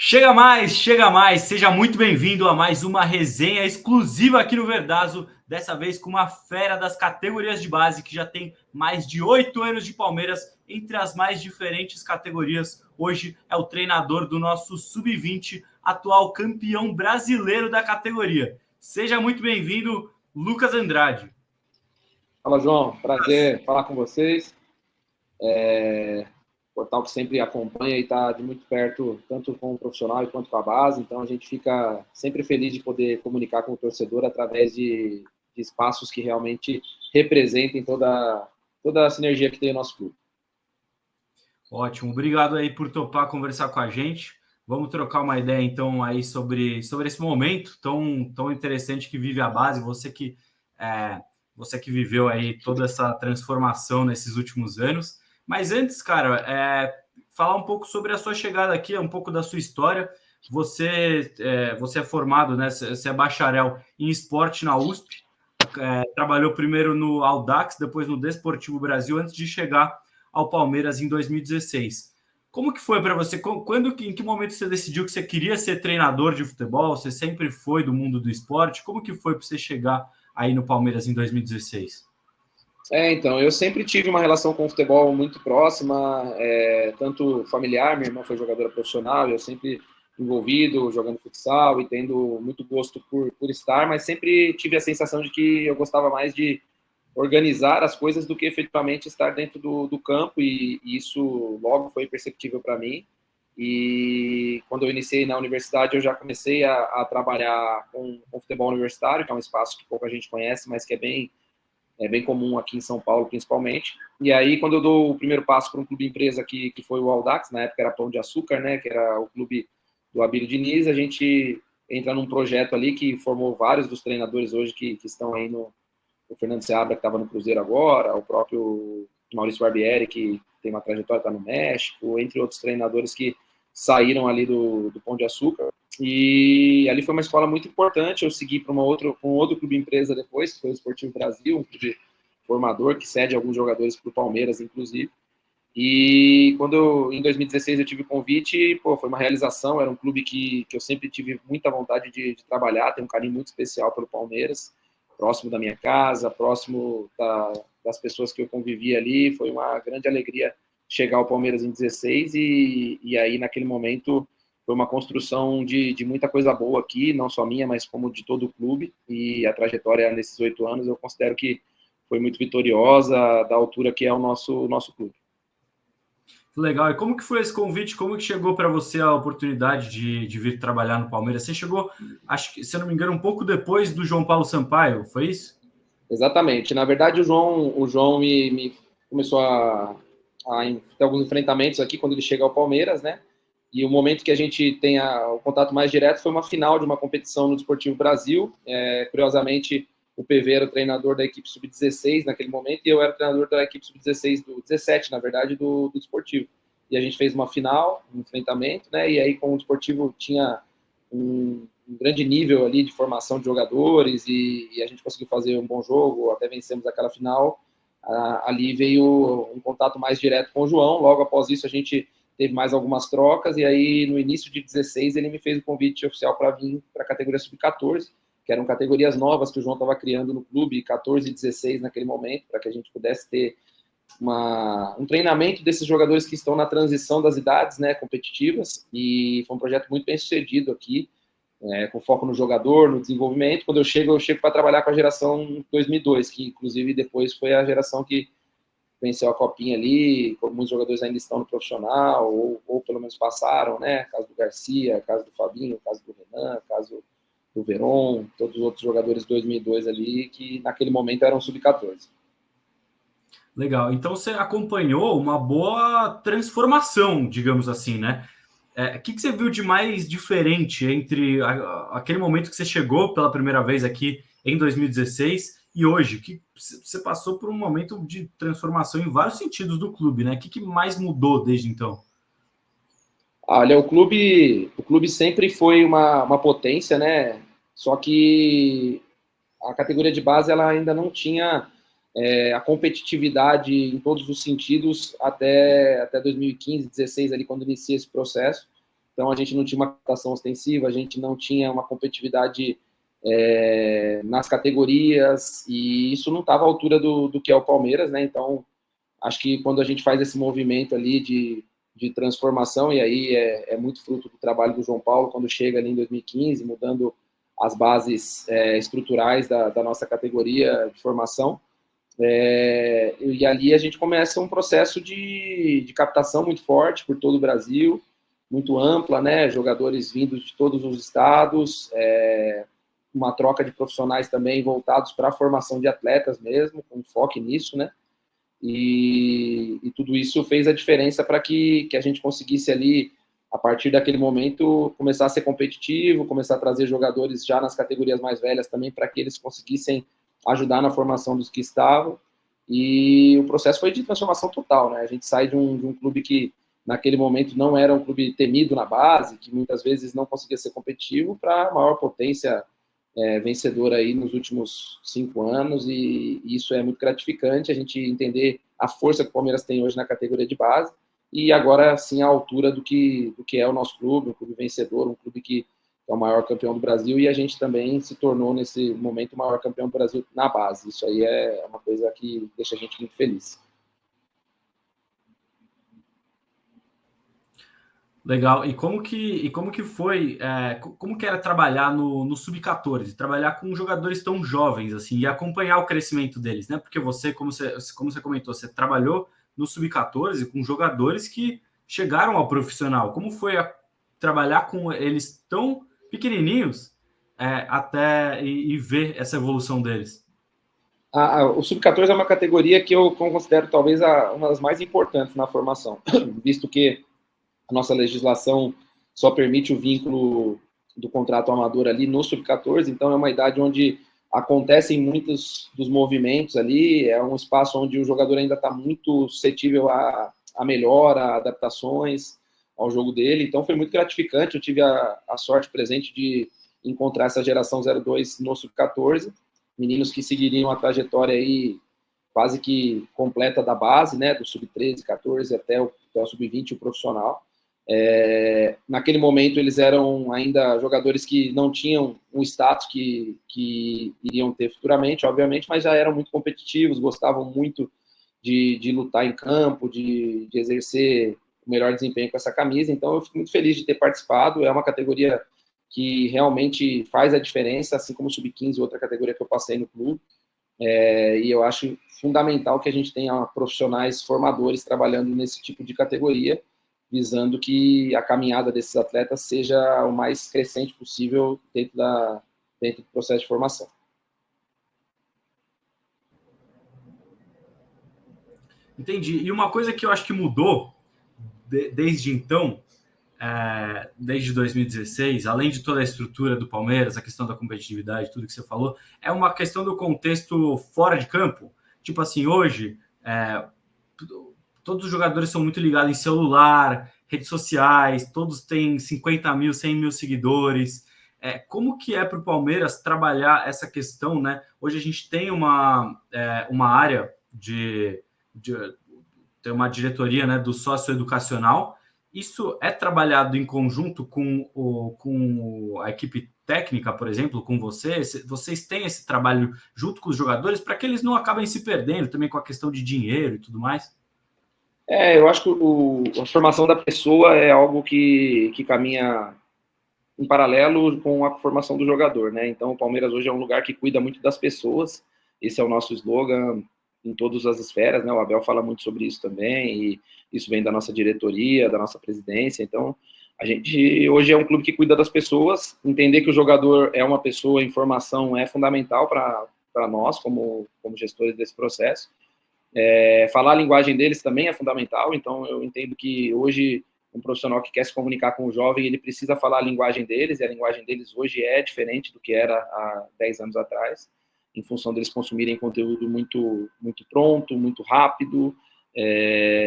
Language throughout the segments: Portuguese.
Chega mais, seja muito bem-vindo a mais uma resenha exclusiva aqui no Verdazo, dessa vez com uma fera das categorias de base que já tem mais de 8 anos de Palmeiras entre as mais diferentes categorias. Hoje é o treinador do nosso Sub-20, atual campeão brasileiro da categoria. Seja muito bem-vindo, Lucas Andrade. Fala, João. Prazer falar com vocês. Portal que sempre acompanha e está de muito perto, tanto com o profissional quanto com a base. Então, a gente fica sempre feliz de poder comunicar com o torcedor através de espaços que realmente representem toda a sinergia que tem o nosso clube. Ótimo. Obrigado aí por topar conversar com a gente. Vamos trocar uma ideia, então, aí sobre esse momento tão interessante que vive a base. Você que viveu aí toda essa transformação nesses últimos anos. Mas antes, cara, falar um pouco sobre a sua chegada aqui, um pouco da sua história. Você é formado, né? Você é bacharel em esporte na USP. Trabalhou primeiro no Audax, depois no Desportivo Brasil, antes de chegar ao Palmeiras em 2016. Como que foi para você? Em que momento você decidiu que você queria ser treinador de futebol? Você sempre foi do mundo do esporte? Como que foi para você chegar aí no Palmeiras em 2016? Então, eu sempre tive uma relação com o futebol muito próxima, tanto familiar, minha irmã foi jogadora profissional, eu sempre envolvido, jogando futsal e tendo muito gosto por estar, mas sempre tive a sensação de que eu gostava mais de organizar as coisas do que efetivamente estar dentro do campo, e isso logo foi perceptível para mim. E quando eu iniciei na universidade, eu já comecei a trabalhar com futebol universitário, que é um espaço que pouca gente conhece, mas que é bem comum aqui em São Paulo, principalmente. E aí, quando eu dou o primeiro passo para um clube empresa que foi o Audax, na época era Pão de Açúcar, né, que era o clube do Abílio Diniz, a gente entra num projeto ali que formou vários dos treinadores hoje que estão aí o Fernando Seabra, que estava no Cruzeiro agora, o próprio Maurício Barbieri, que tem uma trajetória, está no México, entre outros treinadores que saíram ali do Pão de Açúcar. E ali foi uma escola muito importante. Eu segui para um outro clube empresa depois, que foi o Esportivo Brasil, um clube formador que cede alguns jogadores para o Palmeiras, inclusive. E em 2016 eu tive o convite, foi uma realização. Era um clube que eu sempre tive muita vontade de trabalhar, tenho um carinho muito especial pelo Palmeiras, próximo da minha casa, próximo das pessoas que eu convivi ali. Foi uma grande alegria chegar ao Palmeiras em 16 e aí naquele momento foi uma construção de muita coisa boa aqui, não só minha, mas como de todo o clube, e a trajetória nesses 8 anos eu considero que foi muito vitoriosa, da altura que é o nosso clube. Legal. E como que foi esse convite? Como que chegou para você a oportunidade de vir trabalhar no Palmeiras? Você chegou, acho que, se eu não me engano, um pouco depois do João Paulo Sampaio, foi isso? Exatamente. Na verdade, o João me começou a ter alguns enfrentamentos aqui quando ele chega ao Palmeiras, né? E o momento que a gente tem o contato mais direto foi uma final de uma competição no Desportivo Brasil. Curiosamente, o PV era o treinador da equipe sub-16 naquele momento e eu era o treinador da equipe sub-16, do 17, na verdade, do Desportivo. E a gente fez uma final, um enfrentamento, né? E aí, como o Desportivo tinha um grande nível ali de formação de jogadores e a gente conseguiu fazer um bom jogo, até vencemos aquela final. Ali veio um contato mais direto com o João. Logo após isso, a gente teve mais algumas trocas, e aí no início de 16 ele me fez o convite oficial para vir para a categoria sub-14, que eram categorias novas que o João estava criando no clube, 14 e 16 naquele momento, para que a gente pudesse ter um treinamento desses jogadores que estão na transição das idades, né, competitivas, e foi um projeto muito bem sucedido aqui, com foco no jogador, no desenvolvimento. Quando eu chego para trabalhar com a geração 2002, que inclusive depois foi a geração que venceu a copinha ali. Alguns jogadores ainda estão no profissional, ou pelo menos passaram, né? Caso do Garcia, caso do Fabinho, caso do Renan, caso do Veron, todos os outros jogadores de 2002 ali, que naquele momento eram sub-14. Legal. Então você acompanhou uma boa transformação, digamos assim, né? O que você viu de mais diferente entre aquele momento que você chegou pela primeira vez aqui em 2016 e hoje? Que você passou por um momento de transformação em vários sentidos do clube, né? O que mais mudou desde então? Olha, o clube sempre foi uma potência, né? Só que a categoria de base ela ainda não tinha a competitividade em todos os sentidos até 2015, 2016, ali, quando inicia esse processo. então a gente não tinha uma captação ostensiva, a gente não tinha uma competitividade nas categorias, e isso não estava à altura do que é o Palmeiras, né? Então, acho que quando a gente faz esse movimento ali de transformação, e aí é muito fruto do trabalho do João Paulo, quando chega ali em 2015, mudando as bases estruturais da nossa categoria de formação, e ali a gente começa um processo de captação muito forte por todo o Brasil, muito ampla, né? Jogadores vindos de todos os estados, uma troca de profissionais também voltados para a formação de atletas mesmo, com foco nisso, né? E tudo isso fez a diferença para que a gente conseguisse ali, a partir daquele momento, começar a ser competitivo, começar a trazer jogadores já nas categorias mais velhas também, para que eles conseguissem ajudar na formação dos que estavam. E o processo foi de transformação total, né? A gente sai de um clube que, naquele momento, não era um clube temido na base, que muitas vezes não conseguia ser competitivo, para a maior potência vencedora aí nos últimos 5 anos, e isso é muito gratificante, a gente entender a força que o Palmeiras tem hoje na categoria de base, e agora sim a altura do que é o nosso clube, um clube vencedor, um clube que é o maior campeão do Brasil, e a gente também se tornou nesse momento o maior campeão do Brasil na base. Isso aí é uma coisa que deixa a gente muito feliz. Legal. E como que foi, como que era trabalhar no Sub-14, trabalhar com jogadores tão jovens, assim, e acompanhar o crescimento deles, né? Porque você, como você comentou, você trabalhou no Sub-14 com jogadores que chegaram ao profissional. Como foi trabalhar com eles tão pequenininhos, e ver essa evolução deles? O Sub-14 é uma categoria que eu considero talvez uma das mais importantes na formação, visto que a nossa legislação só permite o vínculo do contrato amador ali no Sub-14, então é uma idade onde acontecem muitos dos movimentos ali, é um espaço onde o jogador ainda está muito suscetível a melhora, a adaptações ao jogo dele, então foi muito gratificante, eu tive a sorte presente de encontrar essa geração 02 no Sub-14, meninos que seguiriam a trajetória aí quase que completa da base, né, do Sub-13, 14 até o Sub-20, o profissional. Naquele momento eles eram ainda jogadores que não tinham um status que iriam ter futuramente, obviamente, mas já eram muito competitivos, gostavam muito de lutar em campo, de exercer o melhor desempenho com essa camisa, então eu fico muito feliz de ter participado, é uma categoria que realmente faz a diferença, assim como o Sub-15, outra categoria que eu passei no clube, e eu acho fundamental que a gente tenha profissionais formadores trabalhando nesse tipo de categoria, visando que a caminhada desses atletas seja o mais crescente possível dentro do processo de formação. Entendi. E uma coisa que eu acho que mudou desde então, desde 2016, além de toda a estrutura do Palmeiras, a questão da competitividade, tudo que você falou, é uma questão do contexto fora de campo. Tipo assim, hoje, todos os jogadores são muito ligados em celular, redes sociais, todos têm 50 mil, 100 mil seguidores. Como que é para o Palmeiras trabalhar essa questão, né? Hoje a gente tem uma área tem uma diretoria, né, do socioeducacional. Isso é trabalhado em conjunto com a equipe técnica, por exemplo, com vocês? Vocês têm esse trabalho junto com os jogadores para que eles não acabem se perdendo também com a questão de dinheiro e tudo mais? Eu acho que a formação da pessoa é algo que caminha em paralelo com a formação do jogador, né? Então, o Palmeiras hoje é um lugar que cuida muito das pessoas, esse é o nosso slogan em todas as esferas, né? O Abel fala muito sobre isso também, e isso vem da nossa diretoria, da nossa presidência, então a gente hoje é um clube que cuida das pessoas, entender que o jogador é uma pessoa em formação é fundamental para nós, como gestores desse processo. Falar a linguagem deles também é fundamental, então eu entendo que hoje um profissional que quer se comunicar com o jovem, ele precisa falar a linguagem deles, e a linguagem deles hoje é diferente do que era há 10 anos atrás, em função deles consumirem conteúdo muito, muito pronto, muito rápido,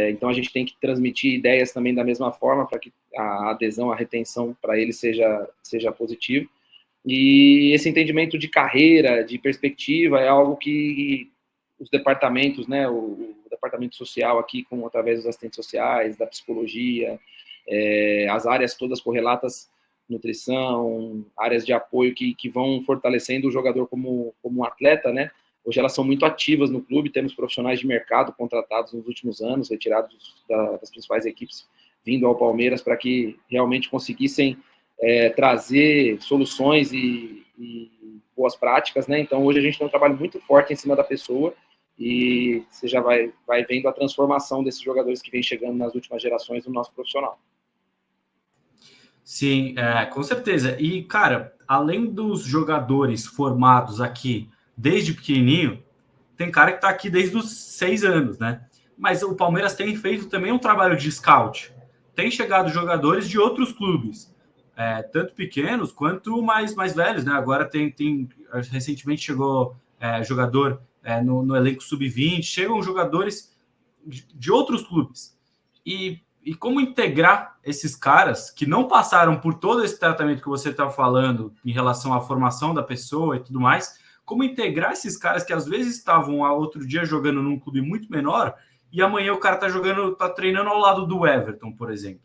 então a gente tem que transmitir ideias também da mesma forma, para que a adesão, a retenção para eles seja positiva, e esse entendimento de carreira, de perspectiva, é algo que os departamentos, né, o departamento social aqui, através dos assistentes sociais, da psicologia, as áreas todas correlatas, nutrição, áreas de apoio que vão fortalecendo o jogador como atleta, né? Hoje elas são muito ativas no clube, temos profissionais de mercado contratados nos últimos anos, retirados das principais equipes, vindo ao Palmeiras para que realmente conseguissem trazer soluções e boas práticas, né? Então hoje a gente tem um trabalho muito forte em cima da pessoa e você já vai vendo a transformação desses jogadores que vêm chegando nas últimas gerações do nosso profissional. Sim, com certeza. E, cara, além dos jogadores formados aqui desde pequenininho, tem cara que está aqui desde os 6 anos, né? Mas o Palmeiras tem feito também um trabalho de scout. Tem chegado jogadores de outros clubes, tanto pequenos quanto mais velhos, né? Agora recentemente chegou jogador no elenco sub-20, chegam jogadores de outros clubes. E como integrar esses caras que não passaram por todo esse tratamento que você está falando em relação à formação da pessoa e tudo mais, como integrar esses caras que às vezes estavam outro dia jogando num clube muito menor e amanhã o cara tá treinando ao lado do Everton, por exemplo?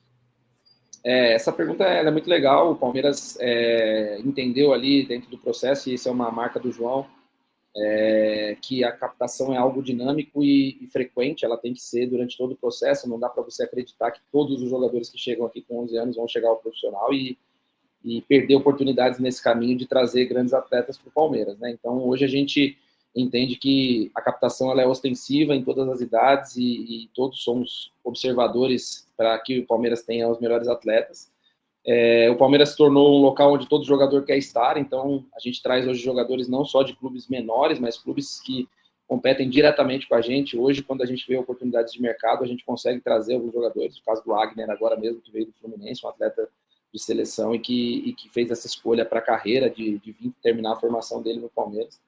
Essa pergunta é muito legal. O Palmeiras entendeu ali dentro do processo, e isso é uma marca do João, que a captação é algo dinâmico e frequente, ela tem que ser durante todo o processo. Não dá para você acreditar que todos os jogadores que chegam aqui com 11 anos vão chegar ao profissional e perder oportunidades nesse caminho de trazer grandes atletas para o Palmeiras, né? Então, hoje a gente entende que a captação ela é ostensiva em todas as idades e todos somos observadores para que o Palmeiras tenha os melhores atletas. O Palmeiras se tornou um local onde todo jogador quer estar, então a gente traz hoje jogadores não só de clubes menores, mas clubes que competem diretamente com a gente. Hoje, quando a gente vê oportunidades de mercado, a gente consegue trazer alguns jogadores. O caso do Agner, agora mesmo, que veio do Fluminense, um atleta de seleção e que fez essa escolha para a carreira de vir terminar a formação dele no Palmeiras.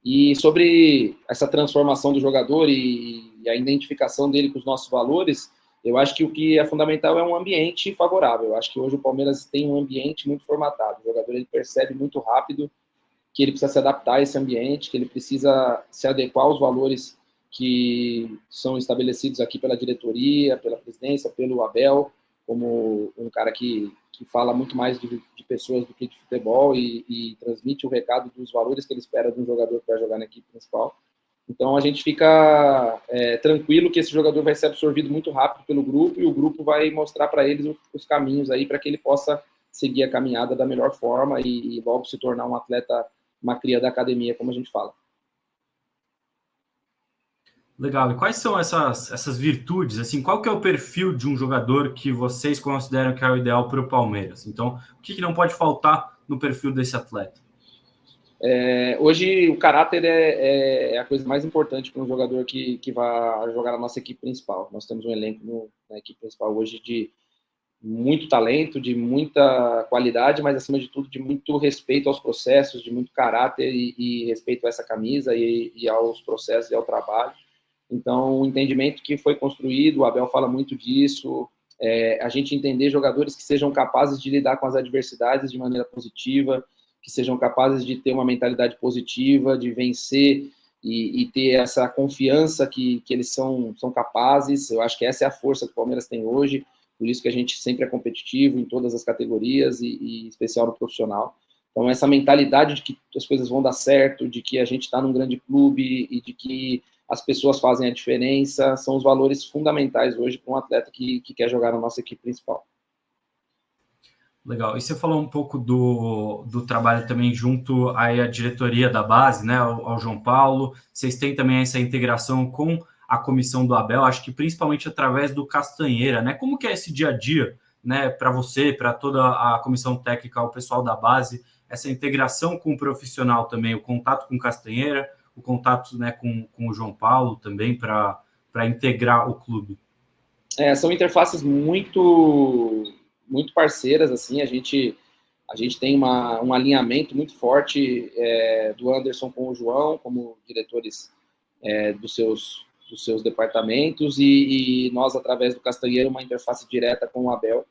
E sobre essa transformação do jogador e a identificação dele com os nossos valores, eu acho que o que é fundamental é um ambiente favorável. Eu acho que hoje o Palmeiras tem um ambiente muito formatado. O jogador ele percebe muito rápido que ele precisa se adaptar a esse ambiente, que ele precisa se adequar aos valores que são estabelecidos aqui pela diretoria, pela presidência, pelo Abel, como um cara que fala muito mais de pessoas do que de futebol e transmite o recado dos valores que ele espera de um jogador que vai jogar na equipe principal. Então a gente fica tranquilo que esse jogador vai ser absorvido muito rápido pelo grupo e o grupo vai mostrar para eles os caminhos aí para que ele possa seguir a caminhada da melhor forma e logo se tornar um atleta, uma cria da academia, como a gente fala. Legal. E quais são essas virtudes? Assim, qual que é o perfil de um jogador que vocês consideram que é o ideal para o Palmeiras? Então, o que não pode faltar no perfil desse atleta? Hoje, o caráter é a coisa mais importante para um jogador que vai jogar na nossa equipe principal. Nós temos um elenco na equipe principal hoje de muito talento, de muita qualidade, mas, acima de tudo, de muito respeito aos processos, de muito caráter e respeito a essa camisa e aos processos e ao trabalho. Então, o entendimento que foi construído, o Abel fala muito disso, a gente entender jogadores que sejam capazes de lidar com as adversidades de maneira positiva, que sejam capazes de ter uma mentalidade positiva, de vencer e ter essa confiança que eles são capazes. Eu acho que essa é a força que o Palmeiras tem hoje, por isso que a gente sempre é competitivo em todas as categorias e especial no profissional. Então, essa mentalidade de que as coisas vão dar certo, de que a gente está num grande clube e de que as pessoas fazem a diferença, são os valores fundamentais hoje para um atleta que quer jogar na nossa equipe principal. Legal. E você falou um pouco do trabalho também junto aí à diretoria da base, né, ao João Paulo. Vocês têm também essa integração com a comissão do Abel, acho que principalmente através do Castanheira, né? Como que é esse dia a dia, né, para você, para toda a comissão técnica, o pessoal da base, essa integração com o profissional também, o contato com o Castanheira, o contato, né, com o João Paulo também para integrar o clube? São interfaces muito parceiras, assim, a gente tem um alinhamento muito forte do Anderson com o João, como diretores dos seus departamentos, e nós, através do Castanheira, uma interface direta com o Abel.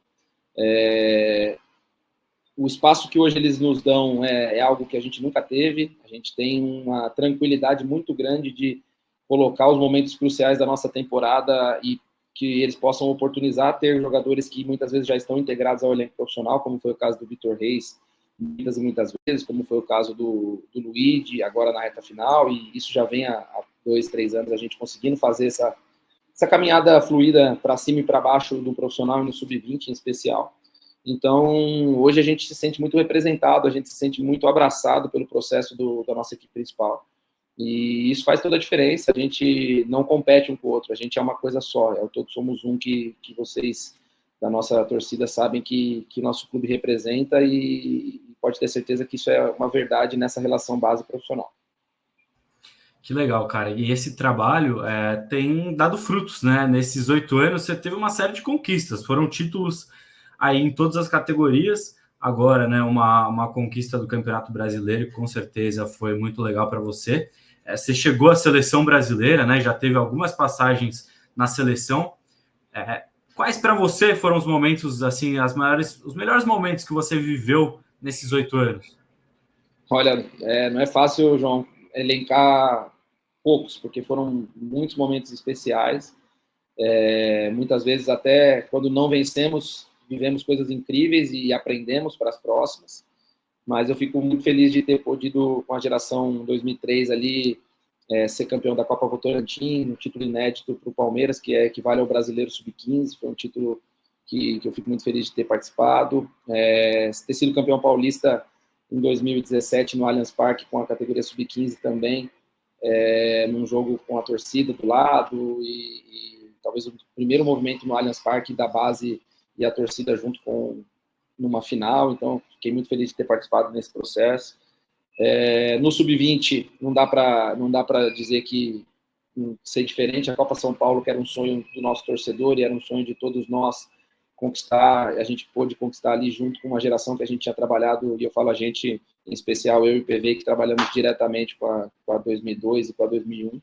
O espaço que hoje eles nos dão é algo que a gente nunca teve, a gente tem uma tranquilidade muito grande de colocar os momentos cruciais da nossa temporada e que eles possam oportunizar ter jogadores que muitas vezes já estão integrados ao elenco profissional, como foi o caso do Vitor Reis, muitas e muitas vezes, como foi o caso do Luigi, agora na reta final, e isso já vem há 2, 3 anos, a gente conseguindo fazer essa caminhada fluida para cima e para baixo do profissional e no sub-20 em especial. Então, hoje a gente se sente muito representado, a gente se sente muito abraçado pelo processo da nossa equipe principal. E isso faz toda a diferença, a gente não compete um com o outro, a gente é uma coisa só, é o Todos Somos Um que vocês da nossa torcida sabem que nosso clube representa e pode ter certeza que isso é uma verdade nessa relação base profissional. Que legal, cara. E esse trabalho tem dado frutos, né? Nesses 8 anos você teve uma série de conquistas, foram títulos aí em todas as categorias. Agora, né, uma conquista do Campeonato Brasileiro, que com certeza foi muito legal para você. Você chegou à seleção brasileira, né? Já teve algumas passagens na seleção. Quais para você foram os momentos, assim, os melhores momentos que você viveu nesses 8 anos? Olha, não é fácil, João, elencar poucos, porque foram muitos momentos especiais. Muitas vezes, até quando não vencemos, vivemos coisas incríveis e aprendemos para as próximas. Mas eu fico muito feliz de ter podido, com a geração 2003 ali, ser campeão da Copa Votorantim, um título inédito para o Palmeiras, que equivale ao Brasileiro Sub-15, foi um título que eu fico muito feliz de ter participado. Ter sido campeão paulista em 2017 no Allianz Parque com a categoria Sub-15 também, num jogo com a torcida do lado e talvez o primeiro movimento no Allianz Parque da base e a torcida junto numa final, então fiquei muito feliz de ter participado nesse processo. No Sub-20 não dá para dizer que ser diferente, a Copa São Paulo, que era um sonho do nosso torcedor e era um sonho de todos nós conquistar, a gente pôde conquistar ali junto com uma geração que a gente tinha trabalhado, e eu falo a gente, em especial eu e o PV, que trabalhamos diretamente com a 2002 e com a 2001.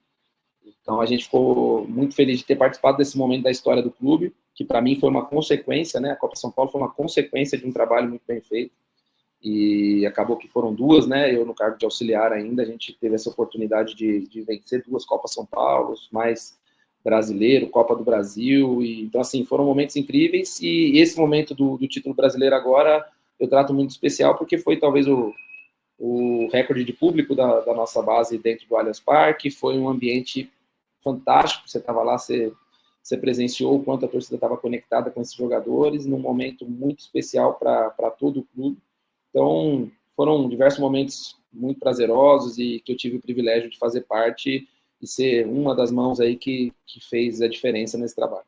Então a gente ficou muito feliz de ter participado desse momento da história do clube, que para mim foi uma consequência, né? A Copa São Paulo foi uma consequência de um trabalho muito bem feito, e acabou que foram 2, né? Eu no cargo de auxiliar ainda, a gente teve essa oportunidade de vencer 2 Copas São Paulo, mais brasileiro, Copa do Brasil, e então assim, foram momentos incríveis, e esse momento do título brasileiro agora eu trato muito especial, porque foi talvez o recorde de público da nossa base dentro do Allianz Parque, foi um ambiente fantástico, você estava lá, você presenciou o quanto a torcida estava conectada com esses jogadores, num momento muito especial para todo o clube. Então, foram diversos momentos muito prazerosos e que eu tive o privilégio de fazer parte e ser uma das mãos aí que fez a diferença nesse trabalho.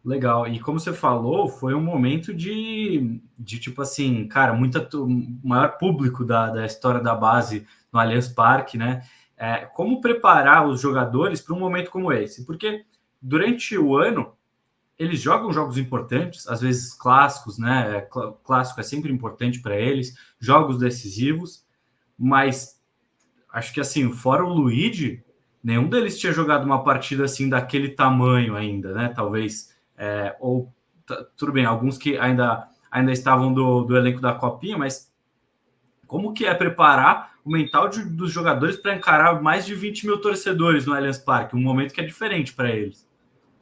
Legal. E como você falou, foi um momento de tipo assim, cara, maior público da história da base no Allianz Parque, né? Como preparar os jogadores para um momento como esse? Porque durante o ano eles jogam jogos importantes, às vezes clássicos, né? Clássico é sempre importante para eles, jogos decisivos, mas acho que assim, fora o Luigi, nenhum deles tinha jogado uma partida assim daquele tamanho ainda, né? Talvez, tudo bem, alguns que ainda estavam do elenco da Copinha, mas como que é preparar o mental dos jogadores para encarar mais de 20 mil torcedores no Allianz Parque, um momento que é diferente para eles?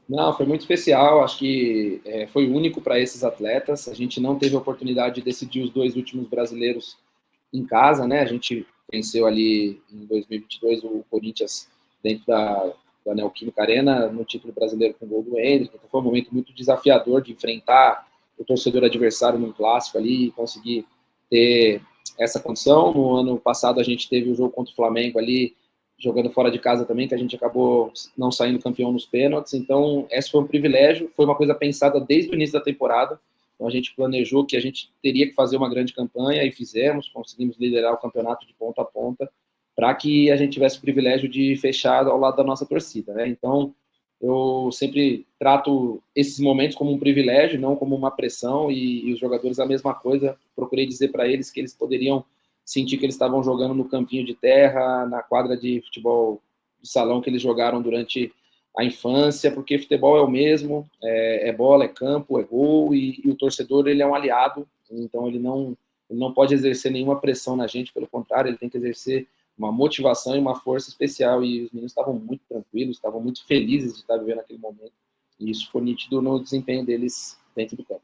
Não, foi muito especial, acho que foi único para esses atletas. A gente não teve a oportunidade de decidir os 2 últimos brasileiros em casa, né? A gente venceu ali em 2022 o Corinthians dentro da Neoquímica Arena no título brasileiro com o gol do Hendrick. Então foi um momento muito desafiador de enfrentar o torcedor adversário num clássico ali e conseguir ter essa condição. No ano passado a gente teve o jogo contra o Flamengo ali, jogando fora de casa também, que a gente acabou não saindo campeão nos pênaltis. Então, esse foi um privilégio, foi uma coisa pensada desde o início da temporada. Então, a gente planejou que a gente teria que fazer uma grande campanha e fizemos, conseguimos liderar o campeonato de ponta a ponta, para que a gente tivesse o privilégio de fechar ao lado da nossa torcida, né? Então, eu sempre trato esses momentos como um privilégio, não como uma pressão, e os jogadores a mesma coisa. Procurei dizer para eles que eles poderiam sentir que eles estavam jogando no campinho de terra, na quadra de futebol de salão que eles jogaram durante a infância, porque futebol é o mesmo, é bola, é campo, é gol, e o torcedor ele é um aliado, então ele não pode exercer nenhuma pressão na gente, pelo contrário, ele tem que exercer uma motivação e uma força especial, e os meninos estavam muito tranquilos, estavam muito felizes de estar vivendo aquele momento. E isso ficou nítido no desempenho deles dentro do campo.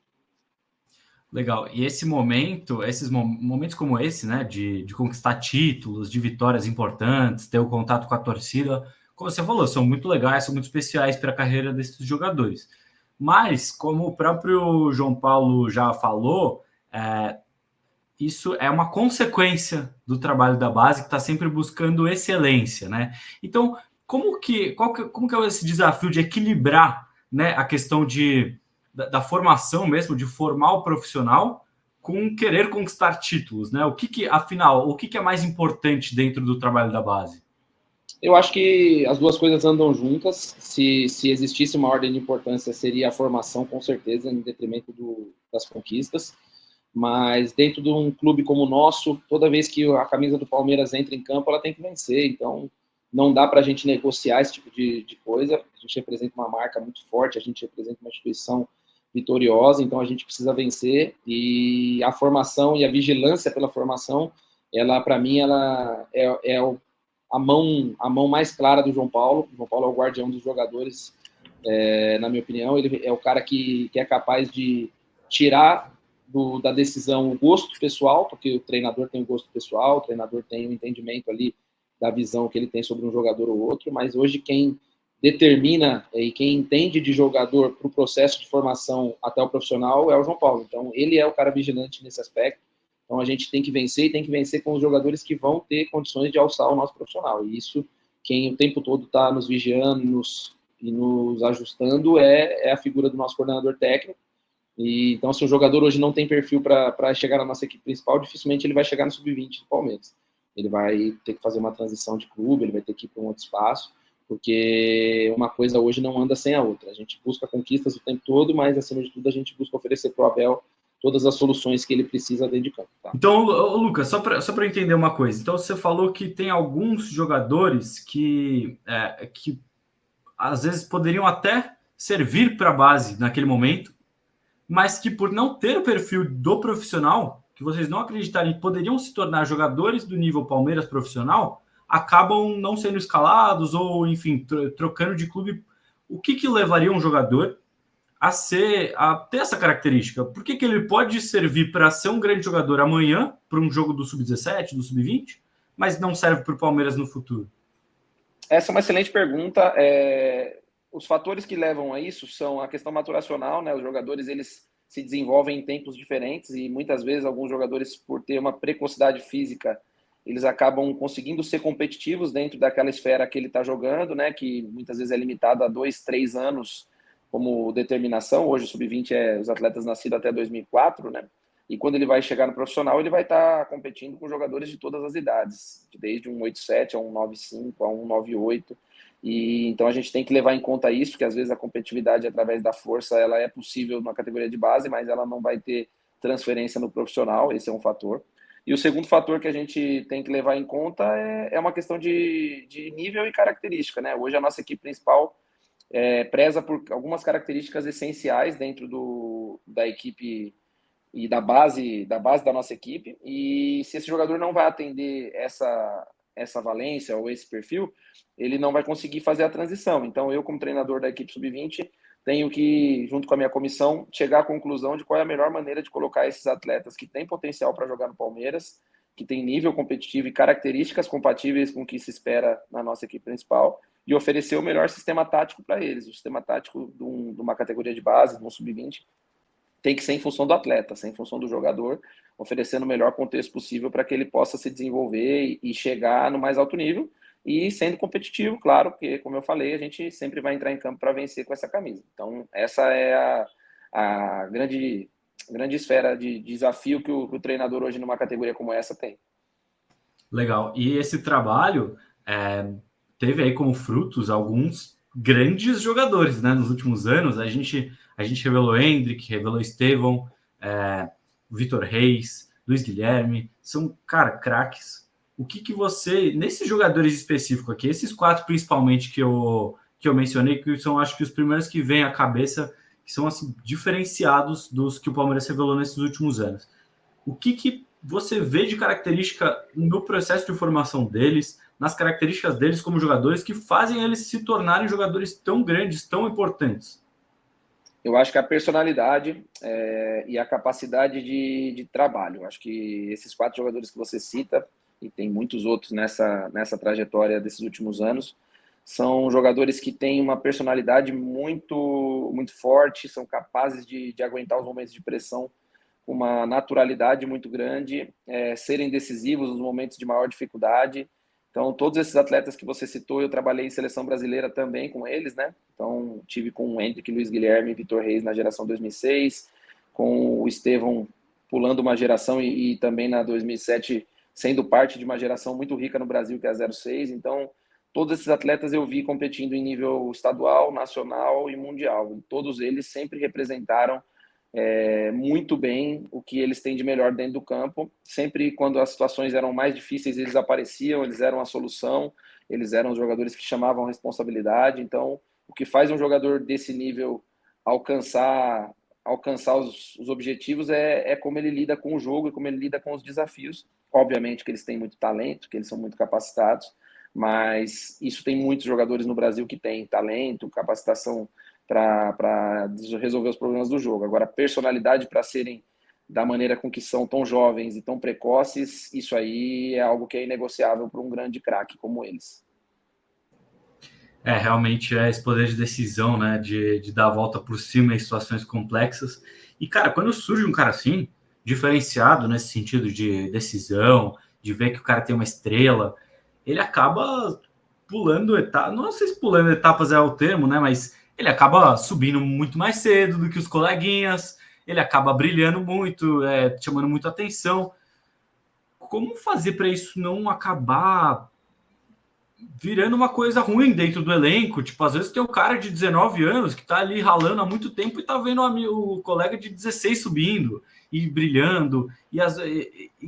Legal. E esse momento, esses momentos como esse, né, de conquistar títulos, de vitórias importantes, ter o contato com a torcida, como você falou, são muito legais, são muito especiais para a carreira desses jogadores. Mas, como o próprio João Paulo já falou, isso é uma consequência do trabalho da base, que está sempre buscando excelência, né? Então, como que é esse desafio de equilibrar, né, a questão da formação mesmo, de formar o profissional, com querer conquistar títulos, né? Afinal, o que é mais importante dentro do trabalho da base? Eu acho que as duas coisas andam juntas. Se existisse uma ordem de importância, seria a formação, com certeza, em detrimento das conquistas. Mas dentro de um clube como o nosso, toda vez que a camisa do Palmeiras entra em campo, ela tem que vencer. Então, não dá para a gente negociar esse tipo de coisa. A gente representa uma marca muito forte, a gente representa uma instituição vitoriosa, então a gente precisa vencer. E a formação e a vigilância pela formação, ela, para mim, ela é a mão mais clara do João Paulo. O João Paulo é o guardião dos jogadores, na minha opinião. Ele é o cara que é capaz de tirar da decisão o gosto pessoal, porque o treinador tem o gosto pessoal, o treinador tem o entendimento ali da visão que ele tem sobre um jogador ou outro, mas hoje quem determina e quem entende de jogador para o processo de formação até o profissional é o João Paulo. Então, ele é o cara vigilante nesse aspecto. Então, a gente tem que vencer, e tem que vencer com os jogadores que vão ter condições de alçar o nosso profissional. E isso, quem o tempo todo está nos vigiando e nos ajustando é a figura do nosso coordenador técnico. E, então, se o jogador hoje não tem perfil para chegar na nossa equipe principal, dificilmente ele vai chegar no sub-20 do Palmeiras. Ele vai ter que fazer uma transição de clube, ele vai ter que ir para um outro espaço, porque uma coisa hoje não anda sem a outra. A gente busca conquistas o tempo todo, mas, acima de tudo, a gente busca oferecer para o Abel todas as soluções que ele precisa dentro de campo. Tá? Então, Lucas, só para entender uma coisa. Então, você falou que tem alguns jogadores que às vezes poderiam até servir para a base naquele momento, mas que por não ter o perfil do profissional, que vocês não acreditarem que poderiam se tornar jogadores do nível Palmeiras profissional, acabam não sendo escalados ou, enfim, trocando de clube. O que levaria um jogador a ter essa característica? Por que ele pode servir para ser um grande jogador amanhã, para um jogo do Sub-17, do Sub-20, mas não serve para o Palmeiras no futuro? Essa é uma excelente pergunta. Os fatores que levam a isso são a questão maturacional, né? Os jogadores, eles se desenvolvem em tempos diferentes e muitas vezes alguns jogadores, por ter uma precocidade física, eles acabam conseguindo ser competitivos dentro daquela esfera que ele está jogando, né? Que muitas vezes é limitada a 2, 3 anos como determinação. Hoje o sub-20 os atletas nascidos até 2004, né? E quando ele vai chegar no profissional, ele vai estar competindo com jogadores de todas as idades, desde um 8'7", a um 9'5", a um 9'8". E então a gente tem que levar em conta isso, porque às vezes a competitividade através da força ela é possível na categoria de base, mas ela não vai ter transferência no profissional. Esse é um fator. E o segundo fator que a gente tem que levar em conta é uma questão de nível e característica, né? Hoje a nossa equipe principal preza por algumas características essenciais dentro da equipe e da base da nossa equipe, e se esse jogador não vai atender essa valência ou esse perfil, ele não vai conseguir fazer a transição. Então, eu, como treinador da equipe sub-20, tenho que, junto com a minha comissão, chegar à conclusão de qual é a melhor maneira de colocar esses atletas que têm potencial para jogar no Palmeiras, que têm nível competitivo e características compatíveis com o que se espera na nossa equipe principal, e oferecer o melhor sistema tático para eles. O sistema tático de uma categoria de base, de um sub-20, tem que ser em função do atleta, ser em função do jogador, oferecendo o melhor contexto possível para que ele possa se desenvolver e chegar no mais alto nível, e sendo competitivo, claro, porque, como eu falei, a gente sempre vai entrar em campo para vencer com essa camisa. Então, essa é a grande esfera de desafio que o treinador hoje numa categoria como essa tem. Legal. E esse trabalho teve aí como frutos alguns grandes jogadores, né? Nos últimos anos, a gente revelou Endrick, revelou Estevão, Vitor Reis, Luiz Guilherme, são, cara, craques. O que você, nesses jogadores específicos aqui, esses 4 principalmente que eu mencionei, que são, acho que os primeiros que vêm à cabeça, que são assim, diferenciados dos que o Palmeiras revelou nesses últimos anos. O que você vê de característica no processo de formação deles, nas características deles como jogadores, que fazem eles se tornarem jogadores tão grandes, tão importantes? Eu acho que a personalidade e a capacidade de trabalho. Eu acho que esses 4 jogadores que você cita, e tem muitos outros nessa trajetória desses últimos anos, são jogadores que têm uma personalidade muito, muito forte, são capazes de aguentar os momentos de pressão com uma naturalidade muito grande, serem decisivos nos momentos de maior dificuldade. Então, todos esses atletas que você citou, eu trabalhei em seleção brasileira também com eles, né? Então, tive com o Hendrick, Luiz Guilherme e Vitor Reis na geração 2006, com o Estevão pulando uma geração e também na 2007 sendo parte de uma geração muito rica no Brasil, que é a 06. Então, todos esses atletas eu vi competindo em nível estadual, nacional e mundial. E todos eles sempre representaram muito bem o que eles têm de melhor dentro do campo. Sempre quando as situações eram mais difíceis, eles apareciam, eles eram a solução, eles eram os jogadores que chamavam a responsabilidade. Então, o que faz um jogador desse nível alcançar os objetivos é como ele lida com o jogo e como ele lida com os desafios. Obviamente que eles têm muito talento, que eles são muito capacitados, mas isso tem muitos jogadores no Brasil que têm talento, capacitação para resolver os problemas do jogo. Agora, personalidade para serem da maneira com que são tão jovens e tão precoces, isso aí é algo que é inegociável para um grande craque como eles. Realmente é esse poder de decisão, né? De dar a volta por cima em situações complexas. E, cara, quando surge um cara assim, diferenciado nesse sentido de decisão, de ver que o cara tem uma estrela, ele acaba pulando etapas. Não sei se pulando etapas é o termo, né? Mas ele acaba subindo muito mais cedo do que os coleguinhas, ele acaba brilhando muito, chamando muita atenção. Como fazer para isso não acabar virando uma coisa ruim dentro do elenco? Tipo, às vezes tem um cara de 19 anos que tá ali ralando há muito tempo e tá vendo o colega de 16 subindo e brilhando.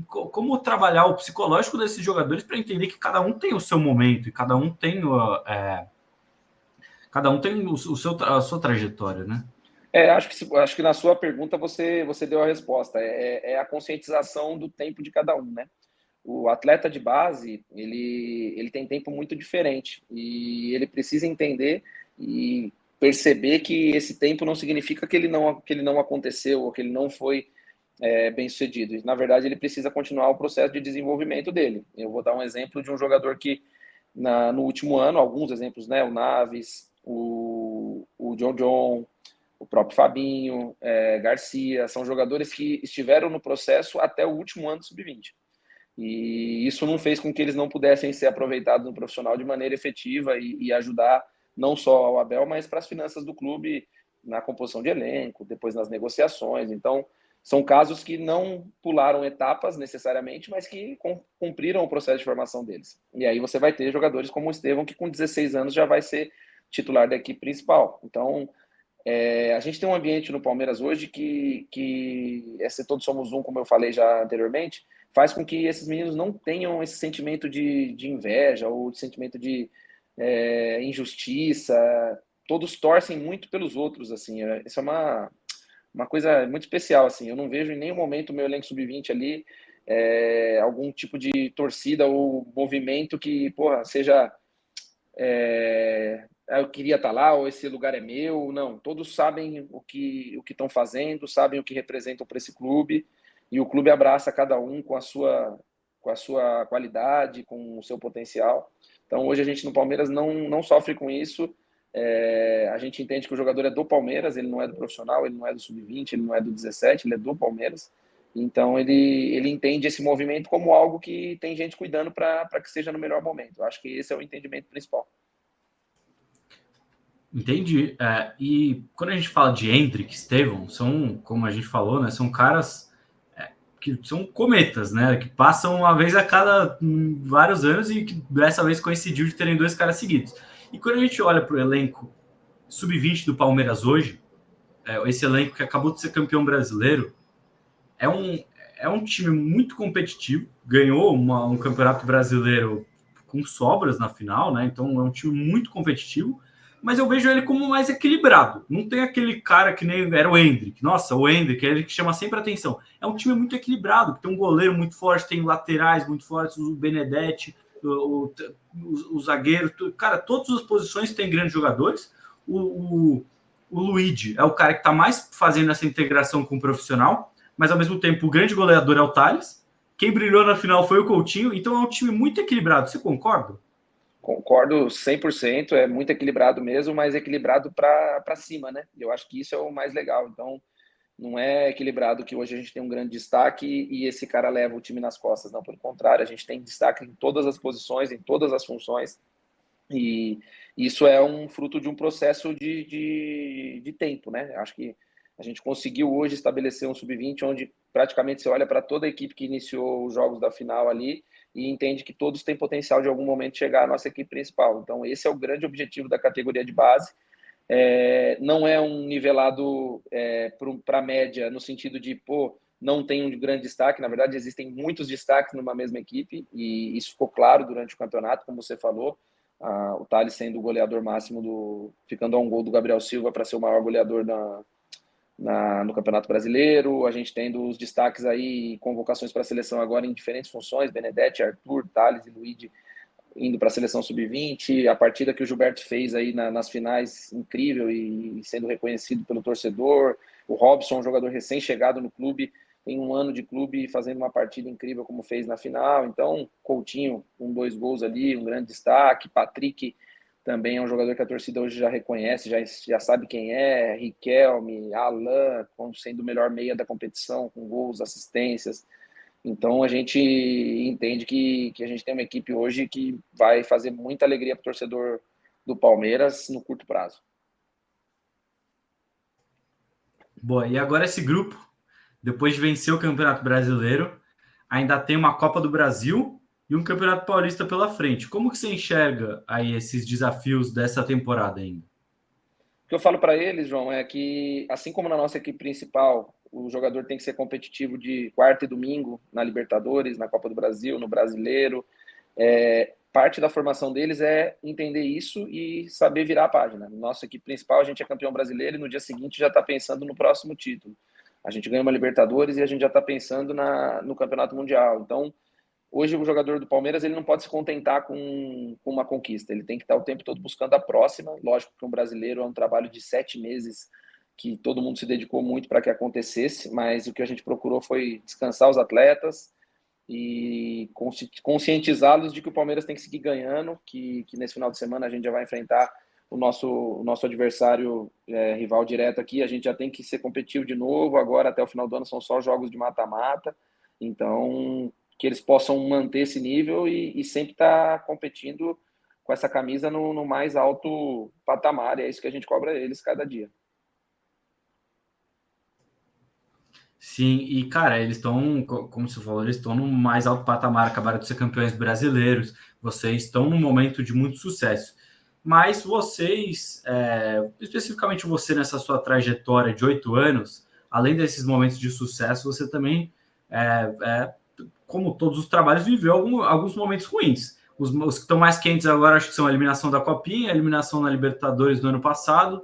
Como trabalhar o psicológico desses jogadores para entender que cada um tem o seu momento e cada um tem a sua trajetória, né? Acho que na sua pergunta você deu a resposta. É a conscientização do tempo de cada um, né? O atleta de base, ele tem tempo muito diferente e ele precisa entender e perceber que esse tempo não significa que ele não aconteceu ou que ele não foi bem sucedido. Na verdade, ele precisa continuar o processo de desenvolvimento dele. Eu vou dar um exemplo de um jogador que no último ano, alguns exemplos, né? O Naves, o John, o próprio Fabinho, Garcia, são jogadores que estiveram no processo até o último ano do sub-20. E isso não fez com que eles não pudessem ser aproveitados no profissional de maneira efetiva e ajudar não só ao Abel, mas para as finanças do clube na composição de elenco, depois nas negociações. Então, são casos que não pularam etapas necessariamente, mas que cumpriram o processo de formação deles. E aí você vai ter jogadores como o Estevão, que com 16 anos já vai ser titular da equipe principal. Então, a gente tem um ambiente no Palmeiras hoje que esse todos somos um, como eu falei já anteriormente, faz com que esses meninos não tenham esse sentimento de inveja ou de sentimento de injustiça. Todos torcem muito pelos outros, assim. Isso é uma coisa muito especial, assim. Eu não vejo em nenhum momento o meu elenco sub-20 ali algum tipo de torcida ou movimento que, porra, seja eu queria estar lá, ou esse lugar é meu. Não, todos sabem o que estão fazendo, sabem o que representam para esse clube, e o clube abraça cada um com a sua qualidade, com o seu potencial. Então, hoje a gente no Palmeiras não sofre com isso. A gente entende que o jogador é do Palmeiras, ele não é do profissional, ele não é do sub-20, ele não é do 17, ele é do Palmeiras. Então, ele entende esse movimento como algo que tem gente cuidando para que seja no melhor momento. Eu acho que esse é o entendimento principal. Entendi. E quando a gente fala de Hendrick, Estevão, são, como a gente falou, né, são caras que são cometas, né, que passam uma vez a cada vários anos e que dessa vez coincidiu de terem 2 caras seguidos. E quando a gente olha para o elenco sub-20 do Palmeiras hoje, esse elenco que acabou de ser campeão brasileiro, é um time muito competitivo, ganhou um campeonato brasileiro com sobras na final, né? Então é um time muito competitivo, mas eu vejo ele como mais equilibrado. Não tem aquele cara que nem era o Hendrick. Nossa, o Hendrick é ele que chama sempre a atenção. É um time muito equilibrado, que tem um goleiro muito forte, tem laterais muito fortes, o Benedetti, o zagueiro, cara, todas as posições tem grandes jogadores. O o Luigi é o cara que está mais fazendo essa integração com o profissional, mas ao mesmo tempo o grande goleador é o Thales. Quem brilhou na final foi o Coutinho, então é um time muito equilibrado. Você concorda? Concordo 100%, é muito equilibrado mesmo, mas equilibrado para cima, né? Eu acho que isso é o mais legal. Então, não é equilibrado que hoje a gente tem um grande destaque e esse cara leva o time nas costas. Não, pelo contrário, a gente tem destaque em todas as posições, em todas as funções. E isso é um fruto de um processo de tempo, né? Acho que a gente conseguiu hoje estabelecer um sub-20 onde praticamente você olha para toda a equipe que iniciou os jogos da final ali e entende que todos têm potencial de algum momento chegar à nossa equipe principal. Então, esse é o grande objetivo da categoria de base. Não é um nivelado para a média, no sentido de, pô, não tem um grande destaque. Na verdade, existem muitos destaques numa mesma equipe e isso ficou claro durante o campeonato, como você falou. O Thales sendo o goleador máximo, ficando a um gol do Gabriel Silva para ser o maior goleador no Campeonato Brasileiro. A gente tendo os destaques aí, convocações para a seleção agora em diferentes funções: Benedetti, Arthur, Thales e Luigi indo para a seleção sub-20. A partida que o Gilberto fez aí nas finais, incrível e sendo reconhecido pelo torcedor. O Robson, um jogador recém-chegado no clube, tem um ano de clube fazendo uma partida incrível como fez na final. Então, Coutinho com 2 gols ali, um grande destaque. Patrick também é um jogador que a torcida hoje já reconhece, já sabe quem é. Riquelme, Alain, como sendo o melhor meia da competição, com gols, assistências. Então a gente entende que a gente tem uma equipe hoje que vai fazer muita alegria para o torcedor do Palmeiras no curto prazo. Boa, e agora esse grupo, depois de vencer o Campeonato Brasileiro, ainda tem uma Copa do Brasil e um Campeonato Paulista pela frente. Como que você enxerga aí esses desafios dessa temporada ainda? O que eu falo para eles, João, é que, assim como na nossa equipe principal, o jogador tem que ser competitivo de quarta e domingo na Libertadores, na Copa do Brasil, no Brasileiro. Parte da formação deles é entender isso e saber virar a página. Nossa equipe principal, a gente é campeão brasileiro e no dia seguinte já está pensando no próximo título. A gente ganha uma Libertadores e a gente já está pensando no Campeonato Mundial. Então, hoje o jogador do Palmeiras ele não pode se contentar com uma conquista, ele tem que estar o tempo todo buscando a próxima. Lógico que um brasileiro é um trabalho de 7 meses que todo mundo se dedicou muito para que acontecesse, mas o que a gente procurou foi descansar os atletas e conscientizá-los de que o Palmeiras tem que seguir ganhando, que nesse final de semana a gente já vai enfrentar o nosso adversário rival direto aqui. A gente já tem que ser competitivo de novo, agora até o final do ano são só jogos de mata-mata, então que eles possam manter esse nível e sempre estar competindo com essa camisa no mais alto patamar, e é isso que a gente cobra eles cada dia. Sim, e cara, eles estão, como você falou, eles estão no mais alto patamar, acabaram de ser campeões brasileiros, vocês estão num momento de muito sucesso. Mas vocês, especificamente você nessa sua trajetória de 8 anos, além desses momentos de sucesso, você também, como todos os trabalhos, viveu alguns momentos ruins. Os que estão mais quentes agora acho que são a eliminação da Copinha, a eliminação na Libertadores do ano passado.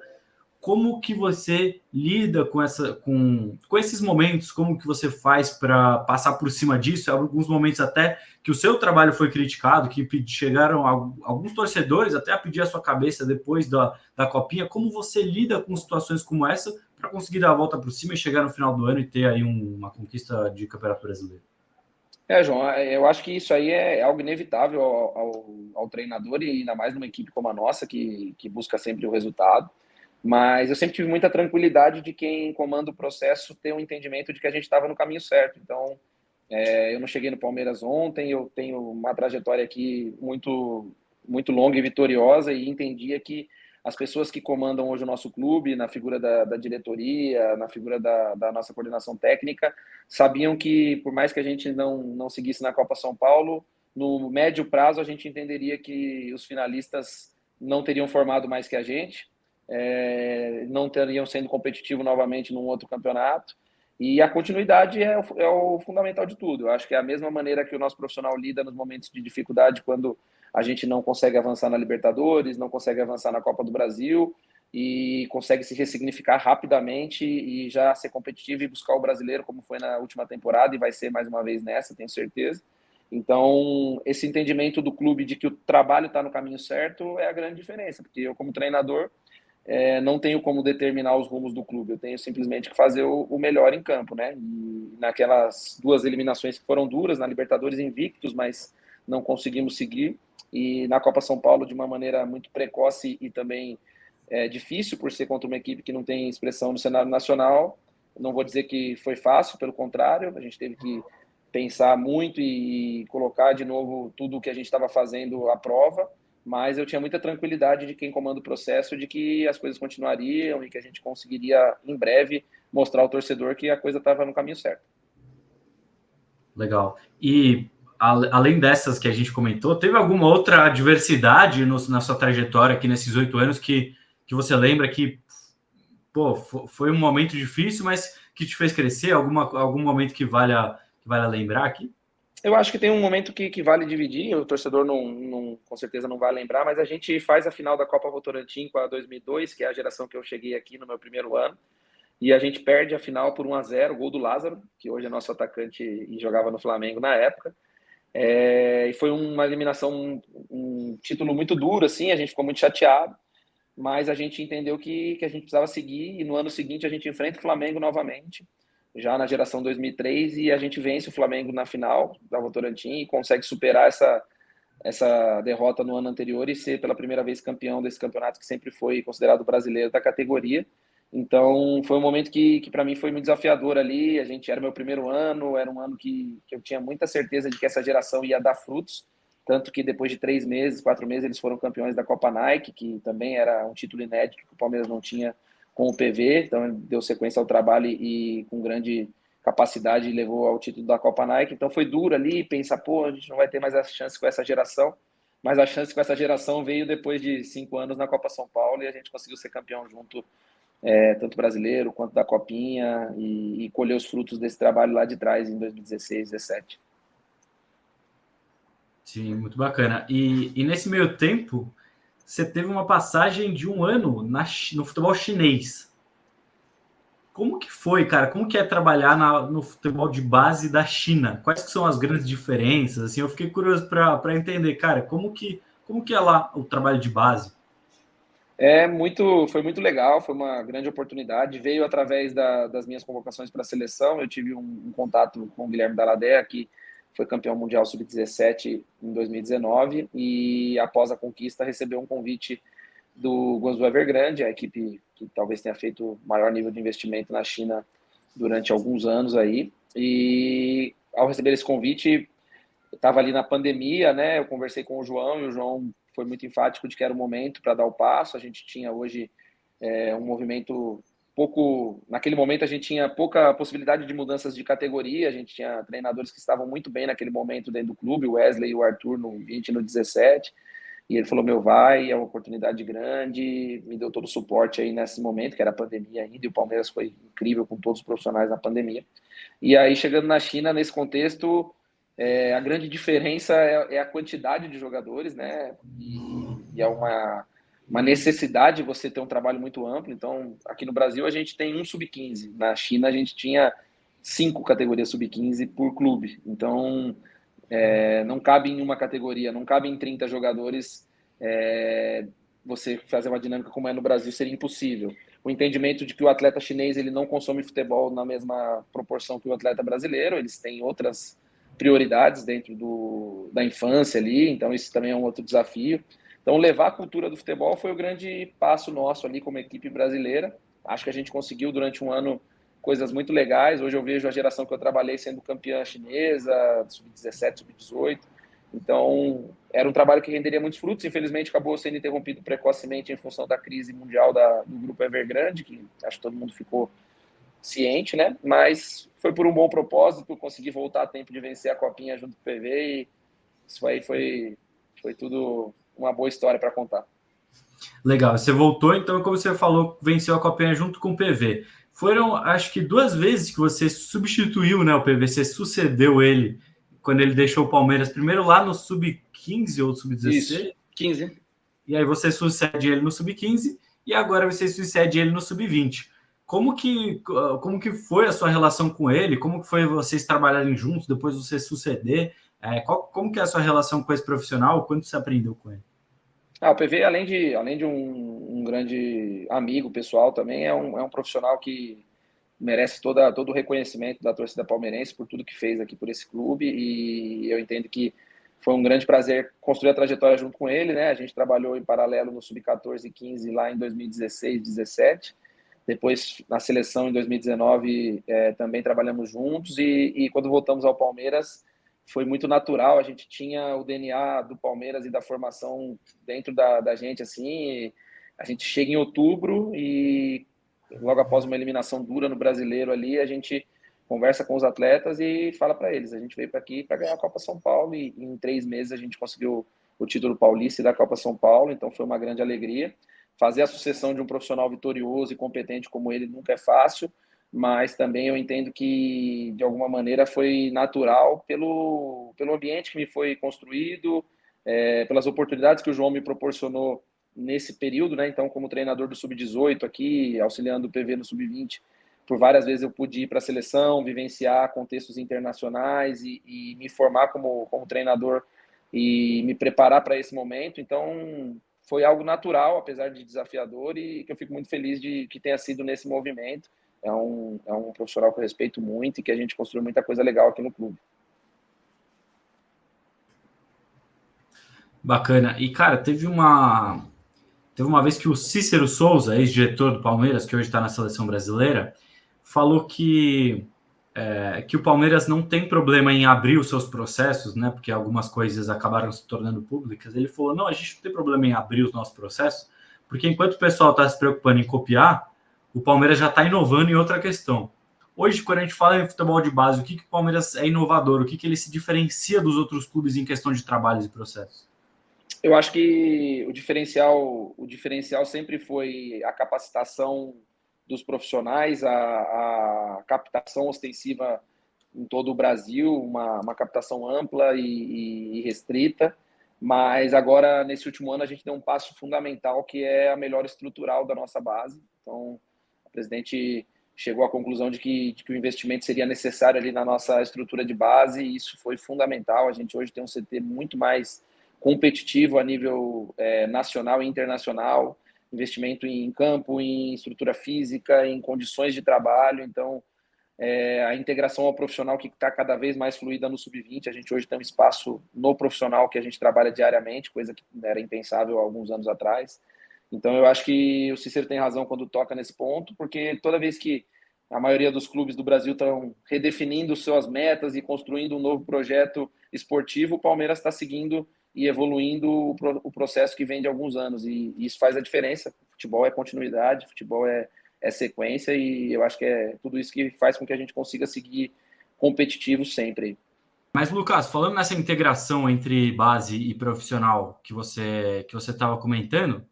Como que você lida com esses momentos? Como que você faz para passar por cima disso? Alguns momentos até que o seu trabalho foi criticado, que chegaram alguns torcedores até a pedir a sua cabeça depois da Copinha. Como você lida com situações como essa para conseguir dar a volta por cima e chegar no final do ano e ter aí uma conquista de Campeonato Brasileiro? João, eu acho que isso aí é algo inevitável ao treinador e ainda mais numa equipe como a nossa, que busca sempre o resultado. Mas eu sempre tive muita tranquilidade de quem comanda o processo ter um entendimento de que a gente estava no caminho certo. Então, eu não cheguei no Palmeiras ontem, eu tenho uma trajetória aqui muito, muito longa e vitoriosa e entendia que as pessoas que comandam hoje o nosso clube, na figura da diretoria, na figura da nossa coordenação técnica, sabiam que, por mais que a gente não seguisse na Copa São Paulo, no médio prazo a gente entenderia que os finalistas não teriam formado mais que a gente, não teriam sendo competitivo novamente num outro campeonato. E a continuidade é o fundamental de tudo. Eu acho que é a mesma maneira que o nosso profissional lida nos momentos de dificuldade, quando a gente não consegue avançar na Libertadores, não consegue avançar na Copa do Brasil e consegue se ressignificar rapidamente e já ser competitivo e buscar o brasileiro, como foi na última temporada e vai ser mais uma vez nessa, tenho certeza. Então, esse entendimento do clube de que o trabalho está no caminho certo é a grande diferença, porque eu, como treinador, não tenho como determinar os rumos do clube, eu tenho simplesmente que fazer o melhor em campo, né? E naquelas 2 eliminações que foram duras, na Libertadores invictos, mas não conseguimos seguir, e na Copa São Paulo de uma maneira muito precoce e também difícil, por ser contra uma equipe que não tem expressão no cenário nacional. Não vou dizer que foi fácil, pelo contrário, a gente teve que pensar muito e colocar de novo tudo o que a gente estava fazendo à prova, mas eu tinha muita tranquilidade de quem comanda o processo, de que as coisas continuariam e que a gente conseguiria, em breve, mostrar ao torcedor que a coisa estava no caminho certo. Legal. E além dessas que a gente comentou, teve alguma outra adversidade na sua trajetória aqui nesses 8 anos que você lembra que pô, foi um momento difícil, mas que te fez crescer? Algum momento que valha lembrar aqui? Eu acho que tem um momento que vale dividir, o torcedor com certeza não vai lembrar, mas a gente faz a final da Copa Votorantim com a 2002, que é a geração que eu cheguei aqui no meu primeiro ano, e a gente perde a final por 1-0, gol do Lázaro, que hoje é nosso atacante e jogava no Flamengo na época. E foi uma eliminação, um título muito duro, assim, a gente ficou muito chateado, mas a gente entendeu que a gente precisava seguir, e no ano seguinte a gente enfrenta o Flamengo novamente, já na geração 2003, e a gente vence o Flamengo na final da Votorantim e consegue superar essa derrota no ano anterior e ser pela primeira vez campeão desse campeonato que sempre foi considerado brasileiro da categoria. Então foi um momento que para mim foi muito desafiador ali. A gente era meu primeiro ano, era um ano que eu tinha muita certeza de que essa geração ia dar frutos, tanto que depois de 3 meses, 4 meses, eles foram campeões da Copa Nike, que também era um título inédito que o Palmeiras não tinha com o PV, então ele deu sequência ao trabalho e com grande capacidade levou ao título da Copa Nike. Então foi duro ali pensar, pô, a gente não vai ter mais a chance com essa geração, mas a chance com essa geração veio depois de 5 anos na Copa São Paulo e a gente conseguiu ser campeão junto, tanto brasileiro quanto da Copinha, e colher os frutos desse trabalho lá de trás em 2016, 2017. Sim, muito bacana. E nesse meio tempo, você teve uma passagem de 1 ano no futebol chinês. Como que foi, cara? Como que é trabalhar no futebol de base da China? Quais que são as grandes diferenças? Assim, eu fiquei curioso para entender, cara, como que é lá o trabalho de base? Foi muito legal, foi uma grande oportunidade. Veio através das minhas convocações para a seleção. Eu tive um contato com o Guilherme Dalladé, que foi campeão mundial sub-17 em 2019, e após a conquista recebeu um convite do Guangzhou Evergrande, a equipe que talvez tenha feito o maior nível de investimento na China durante alguns anos aí. E ao receber esse convite, eu estava ali na pandemia, né? Eu conversei com o João e o João foi muito enfático de que era o momento para dar o passo. A gente tinha hoje um movimento pouco. Naquele momento a gente tinha pouca possibilidade de mudanças de categoria. A gente tinha treinadores que estavam muito bem naquele momento dentro do clube, o Wesley e o Arthur no 20 e no 17. E ele falou: meu, vai, é uma oportunidade grande. Me deu todo o suporte aí nesse momento, que era a pandemia ainda, e o Palmeiras foi incrível com todos os profissionais na pandemia. E aí, chegando na China, nesse contexto, a grande diferença é a quantidade de jogadores, né? E é uma necessidade você ter um trabalho muito amplo. Então, aqui no Brasil, a gente tem um sub-15. Na China, a gente tinha 5 categorias sub-15 por clube. Então, não cabe em uma categoria, não cabe em 30 jogadores. Você fazer uma dinâmica como é no Brasil seria impossível. O entendimento de que o atleta chinês ele não consome futebol na mesma proporção que o atleta brasileiro, eles têm outras prioridades dentro da infância ali, então isso também é um outro desafio. Então, levar a cultura do futebol foi o grande passo nosso ali como equipe brasileira. Acho que a gente conseguiu durante um ano coisas muito legais. Hoje eu vejo a geração que eu trabalhei sendo campeã chinesa, sub-17, sub-18. Então, era um trabalho que renderia muitos frutos. Infelizmente, acabou sendo interrompido precocemente em função da crise mundial do grupo Evergrande, que acho que todo mundo ficou ciente, né? Mas foi por um bom propósito, consegui voltar a tempo de vencer a Copinha junto com o PV, e isso aí foi tudo uma boa história para contar. Legal, você voltou, então, como você falou, venceu a Copinha junto com o PV. Foram, acho que 2 vezes que você substituiu, né, o PV, você sucedeu ele quando ele deixou o Palmeiras, primeiro lá no Sub-15 ou Sub-16. Isso, 15. E aí você sucede ele no Sub-15 e agora você sucede ele no Sub-20. Como que foi a sua relação com ele? Como que foi vocês trabalharem juntos, depois você suceder? Como que é a sua relação com esse profissional? Quanto você aprendeu com ele? O PV, além de um um grande amigo pessoal também, é um profissional que merece todo o reconhecimento da torcida palmeirense por tudo que fez aqui por esse clube, e eu entendo que foi um grande prazer construir a trajetória junto com ele, né? A gente trabalhou em paralelo no Sub-14 e 15 lá em 2016, 17. Depois, na seleção, em 2019, também trabalhamos juntos. E quando voltamos ao Palmeiras, foi muito natural. A gente tinha o DNA do Palmeiras e da formação dentro da gente, assim. A gente chega em outubro e, logo após uma eliminação dura no Brasileiro ali, a gente conversa com os atletas e fala para eles: a gente veio para aqui para ganhar a Copa São Paulo, e em 3 meses a gente conseguiu o título paulista e da Copa São Paulo, então foi uma grande alegria. Fazer a sucessão de um profissional vitorioso e competente como ele nunca é fácil, mas também eu entendo que, de alguma maneira, foi natural pelo ambiente que me foi construído, pelas oportunidades que o João me proporcionou nesse período, né? Então, como treinador do Sub-18 aqui, auxiliando o PV no Sub-20, por várias vezes eu pude ir para a seleção, vivenciar contextos internacionais e me formar como treinador e me preparar para esse momento. Então, foi algo natural, apesar de desafiador, e que eu fico muito feliz de que tenha sido nesse movimento. É um profissional que eu respeito muito e que a gente construiu muita coisa legal aqui no clube. Bacana. E, cara, teve uma vez que o Cícero Souza, ex-diretor do Palmeiras, que hoje está na seleção brasileira, falou que o Palmeiras não tem problema em abrir os seus processos, né? Porque algumas coisas acabaram se tornando públicas. Ele falou: não, a gente não tem problema em abrir os nossos processos, porque enquanto o pessoal está se preocupando em copiar, o Palmeiras já está inovando em outra questão. Hoje, quando a gente fala em futebol de base, o que o Palmeiras é inovador? O que ele se diferencia dos outros clubes em questão de trabalhos e processos? Eu acho que o diferencial sempre foi a capacitação dos profissionais, a captação ostensiva em todo o Brasil, uma captação ampla e restrita, mas agora, nesse último ano, a gente deu um passo fundamental, que é a melhora estrutural da nossa base. Então, o presidente chegou à conclusão de que o investimento seria necessário ali na nossa estrutura de base, e isso foi fundamental. A gente hoje tem um CT muito mais competitivo a nível nacional e internacional, investimento em campo, em estrutura física, em condições de trabalho. Então, a integração ao profissional que está cada vez mais fluida no Sub-20. A gente hoje tem um espaço no profissional que a gente trabalha diariamente, coisa que era impensável há alguns anos atrás. Então, eu acho que o Cícero tem razão quando toca nesse ponto, porque toda vez que a maioria dos clubes do Brasil estão redefinindo suas metas e construindo um novo projeto esportivo, o Palmeiras está seguindo e evoluindo o processo que vem de alguns anos, e isso faz a diferença. Futebol é continuidade, futebol é sequência, e eu acho que é tudo isso que faz com que a gente consiga seguir competitivo sempre. Mas, Lucas, falando nessa integração entre base e profissional que você estava comentando,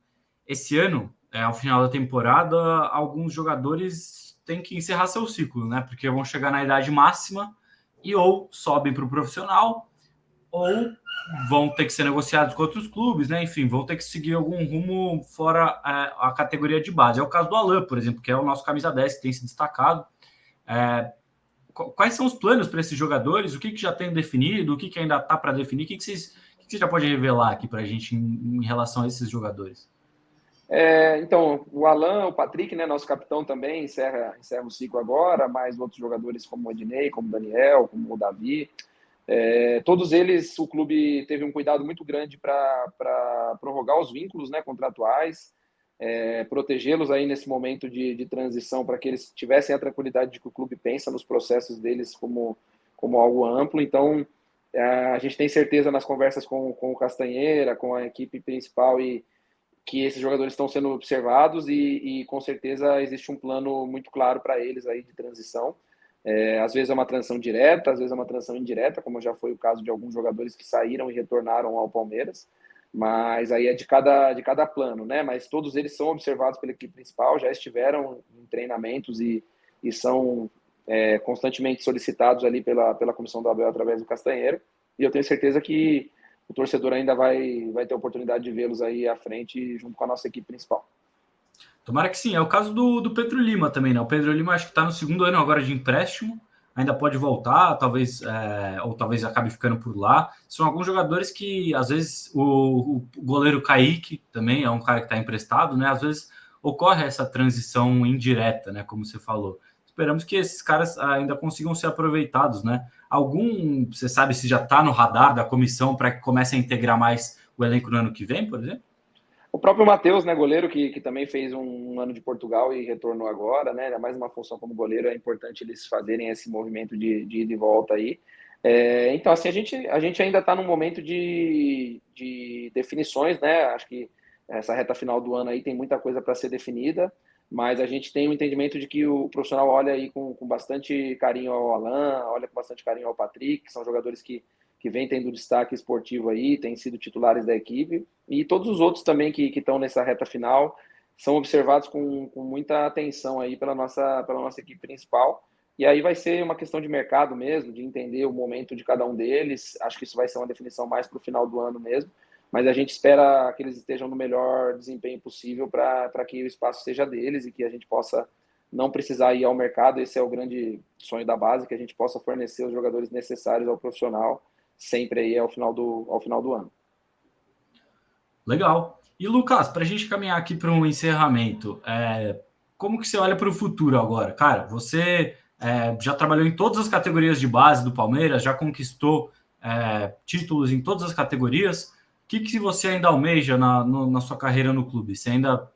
esse ano, ao final da temporada, alguns jogadores têm que encerrar seu ciclo, né? Porque vão chegar na idade máxima e ou sobem para o profissional ou vão ter que ser negociados com outros clubes, né? Enfim, vão ter que seguir algum rumo fora a categoria de base. É o caso do Alan, por exemplo, que é o nosso camisa 10, que tem se destacado. Quais são os planos para esses jogadores? O que já tem definido? O que ainda está para definir? O que você já pode revelar aqui para a gente em relação a esses jogadores? Então, o Alan, o Patrick, né, nosso capitão também, encerra o ciclo agora, mais outros jogadores como o Ednei, como o Daniel, como o Davi. Todos eles, o clube teve um cuidado muito grande para prorrogar os vínculos, né, contratuais, protegê-los aí nesse momento de transição, para que eles tivessem a tranquilidade de que o clube pensa nos processos deles como algo amplo. Então, a gente tem certeza nas conversas com o Castanheira, com a equipe principal, e que esses jogadores estão sendo observados, e com certeza existe um plano muito claro para eles aí de transição. Às vezes é uma transição direta, às vezes é uma transição indireta, como já foi o caso de alguns jogadores que saíram e retornaram ao Palmeiras, mas aí é de cada plano, né? Mas todos eles são observados pela equipe principal, já estiveram em treinamentos e são constantemente solicitados ali pela comissão do Abel através do Castanheiro, e eu tenho certeza que o torcedor ainda vai ter a oportunidade de vê-los aí à frente junto com a nossa equipe principal. Tomara que sim. É o caso do Pedro Lima também, né? O Pedro Lima acho que está no segundo ano agora de empréstimo. ainda pode voltar, talvez, ou talvez acabe ficando por lá. São alguns jogadores que, às vezes, o goleiro Kaique também é um cara que está emprestado, né? Às vezes ocorre essa transição indireta, né? Como você falou. Esperamos que esses caras ainda consigam ser aproveitados, né? Você sabe se já está no radar da comissão para que comece a integrar mais o elenco no ano que vem, por exemplo? O próprio Matheus, né, goleiro, que também fez um ano de Portugal e retornou agora, né? Mais uma função como goleiro, é importante eles fazerem esse movimento de ida e volta aí. Então, assim, a gente ainda está num momento de definições, né? Acho que essa reta final do ano aí tem muita coisa para ser definida, mas a gente tem o entendimento de que o profissional olha aí com bastante carinho ao Alan, olha com bastante carinho ao Patrick, que são jogadores que vem tendo destaque esportivo aí, têm sido titulares da equipe, e todos os outros também que estão nessa reta final são observados com muita atenção aí pela nossa equipe principal. E aí vai ser uma questão de mercado mesmo, de entender o momento de cada um deles. Acho que isso vai ser uma definição mais para o final do ano mesmo, mas a gente espera que eles estejam no melhor desempenho possível para que o espaço seja deles e que a gente possa não precisar ir ao mercado. Esse é o grande sonho da base, que a gente possa fornecer os jogadores necessários ao profissional sempre aí ao final do ano. Legal. E Lucas, para a gente caminhar aqui para um encerramento, como que você olha para o futuro agora? Cara, você já trabalhou em todas as categorias de base do Palmeiras, já conquistou títulos em todas as categorias. O que você ainda almeja na sua carreira no clube? Você ainda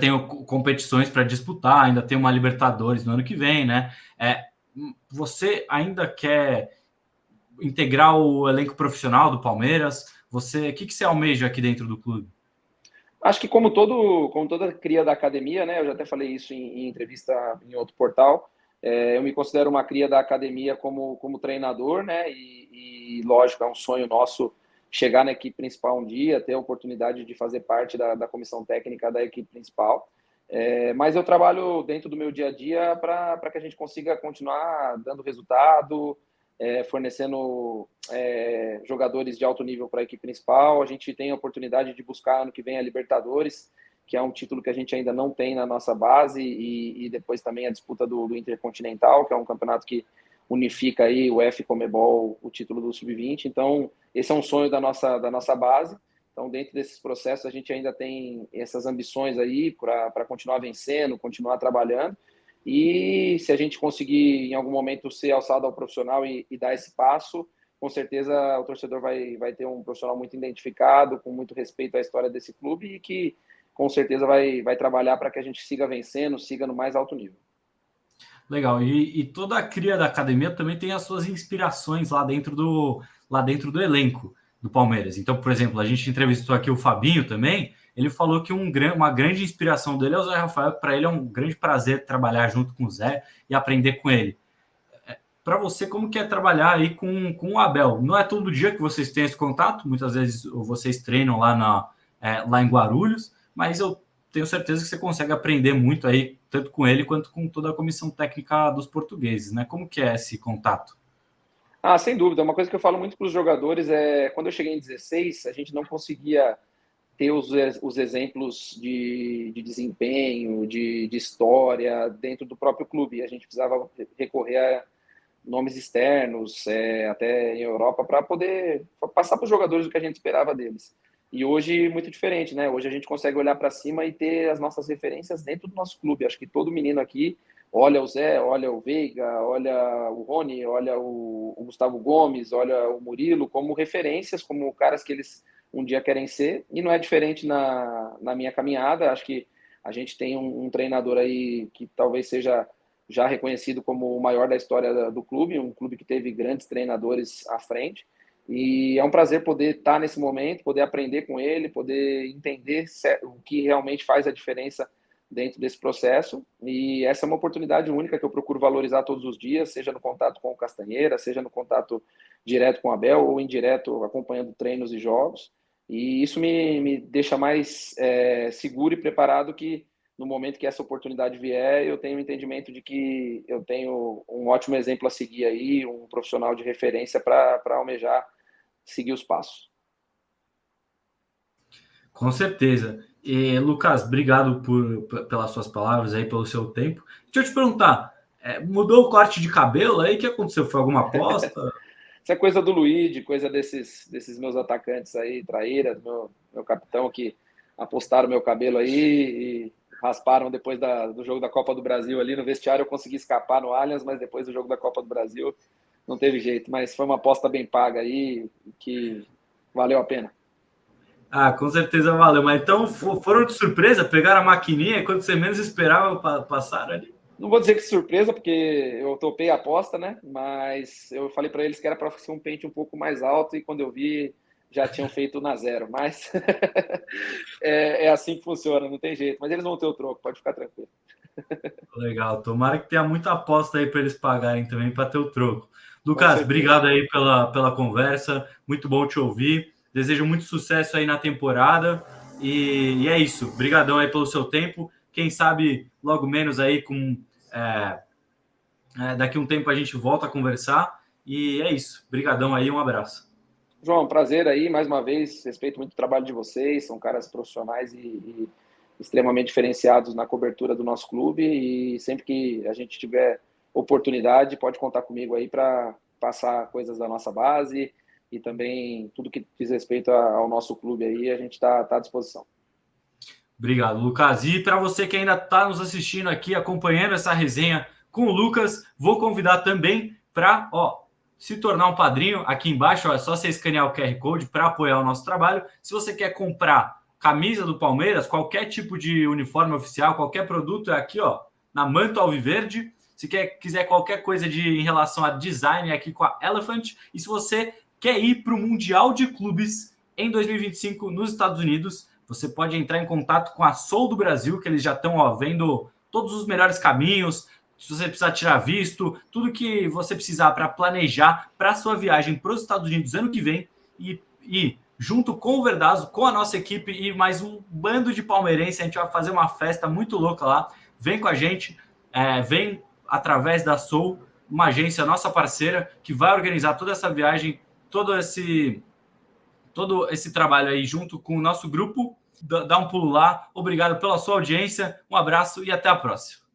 tem competições para disputar, ainda tem uma Libertadores no ano que vem, né? Você ainda quer integrar o elenco profissional do Palmeiras? O que você almeja aqui dentro do clube? Acho que como toda cria da academia, né? Eu já até falei isso em entrevista em outro portal. Eu me considero uma cria da academia como treinador, né? E lógico, é um sonho nosso chegar na equipe principal um dia, ter a oportunidade de fazer parte da comissão técnica da equipe principal. Mas eu trabalho dentro do meu dia a dia para que a gente consiga continuar dando resultado, fornecendo jogadores de alto nível para a equipe principal. A gente tem a oportunidade de buscar ano que vem a Libertadores, que é um título que a gente ainda não tem na nossa base, e depois também a disputa do Intercontinental, que é um campeonato que unifica aí o F Comebol, o título do Sub-20. Então, esse é um sonho da nossa base. Então, dentro desses processos, a gente ainda tem essas ambições aí para continuar vencendo, continuar trabalhando. E se a gente conseguir, em algum momento, ser alçado ao profissional e dar esse passo, com certeza o torcedor vai ter um profissional muito identificado, com muito respeito à história desse clube e que, com certeza, vai trabalhar para que a gente siga vencendo, siga no mais alto nível. Legal. E toda a cria da academia também tem as suas inspirações lá dentro do elenco do Palmeiras. Então, por exemplo, a gente entrevistou aqui o Fabinho também. Ele falou que uma grande inspiração dele é o Zé Rafael, que para ele é um grande prazer trabalhar junto com o Zé e aprender com ele. Para você, como que é trabalhar aí com o Abel? Não é todo dia que vocês têm esse contato, muitas vezes vocês treinam lá em Guarulhos, mas eu tenho certeza que você consegue aprender muito aí, tanto com ele quanto com toda a comissão técnica dos portugueses, né? Como que é esse contato? Sem dúvida. Uma coisa que eu falo muito para os jogadores é, quando eu cheguei em 16, a gente não conseguia ter os exemplos de desempenho, de história dentro do próprio clube. A gente precisava recorrer a nomes externos, até em Europa, para poder passar para os jogadores o que a gente esperava deles. E hoje, muito diferente, né? Hoje a gente consegue olhar para cima e ter as nossas referências dentro do nosso clube. Acho que todo menino aqui olha o Zé, olha o Veiga, olha o Rony, olha o Gustavo Gomes, olha o Murilo como referências, como caras que eles um dia querem ser. E não é diferente na minha caminhada. Acho que a gente tem um treinador aí que talvez seja já reconhecido como o maior da história do clube, um clube que teve grandes treinadores à frente. E é um prazer poder estar nesse momento, poder aprender com ele, poder entender o que realmente faz a diferença dentro desse processo. E essa é uma oportunidade única que eu procuro valorizar todos os dias, seja no contato com o Castanheira, seja no contato direto com o Abel ou indireto acompanhando treinos e jogos. E isso me deixa mais seguro e preparado que no momento que essa oportunidade vier, eu tenho o entendimento de que eu tenho um ótimo exemplo a seguir aí, um profissional de referência para almejar seguir os passos. Com certeza. E, Lucas, obrigado pelas suas palavras aí, pelo seu tempo. Deixa eu te perguntar, Mudou o corte de cabelo aí? O que aconteceu? Foi alguma aposta? Isso é coisa do Luigi, coisa desses meus atacantes aí, traíras, meu capitão, que apostaram meu cabelo aí e rasparam depois do jogo da Copa do Brasil ali no vestiário. Eu consegui escapar no Allianz, mas depois do jogo da Copa do Brasil não teve jeito. Mas foi uma aposta bem paga aí, que valeu a pena. Ah, com certeza valeu. Mas então foram de surpresa, pegaram a maquininha quando você menos esperava, passaram ali. Não vou dizer que surpresa, porque eu topei a aposta, né? Mas eu falei para eles que era para ser um pente um pouco mais alto e quando eu vi já tinham feito na zero. Mas é assim que funciona, não tem jeito. Mas eles vão ter o troco, pode ficar tranquilo. Legal, tomara que tenha muita aposta aí para eles pagarem também para ter o troco. Lucas, obrigado aí pela conversa, muito bom te ouvir. Desejo muito sucesso aí na temporada e é isso. Obrigadão aí pelo seu tempo. Quem sabe logo menos aí daqui a um tempo a gente volta a conversar e é isso. Obrigadão aí, um abraço. João, prazer aí, mais uma vez, respeito muito o trabalho de vocês, são caras profissionais e extremamente diferenciados na cobertura do nosso clube e sempre que a gente tiver oportunidade, pode contar comigo aí para passar coisas da nossa base e também tudo que diz respeito ao nosso clube aí, a gente está à disposição. Obrigado, Lucas. E para você que ainda está nos assistindo aqui, acompanhando essa resenha com o Lucas, vou convidar também para se tornar um padrinho. Aqui embaixo é só você escanear o QR Code para apoiar o nosso trabalho. Se você quer comprar camisa do Palmeiras, qualquer tipo de uniforme oficial, qualquer produto, é aqui na Manto Alviverde. Se quiser qualquer coisa em relação a design, é aqui com a Elephant. E se você quer ir para o Mundial de Clubes em 2025 nos Estados Unidos, você pode entrar em contato com a Soul do Brasil, que eles já estão vendo todos os melhores caminhos. Se você precisar tirar visto, tudo que você precisar para planejar para a sua viagem para os Estados Unidos ano que vem e junto com o Verdazo, com a nossa equipe e mais um bando de palmeirenses, a gente vai fazer uma festa muito louca lá. Vem com a gente, vem através da Soul, uma agência nossa parceira que vai organizar toda essa viagem, todo esse trabalho aí junto com o nosso grupo. Dá um pulo lá. Obrigado pela sua audiência, um abraço e até a próxima.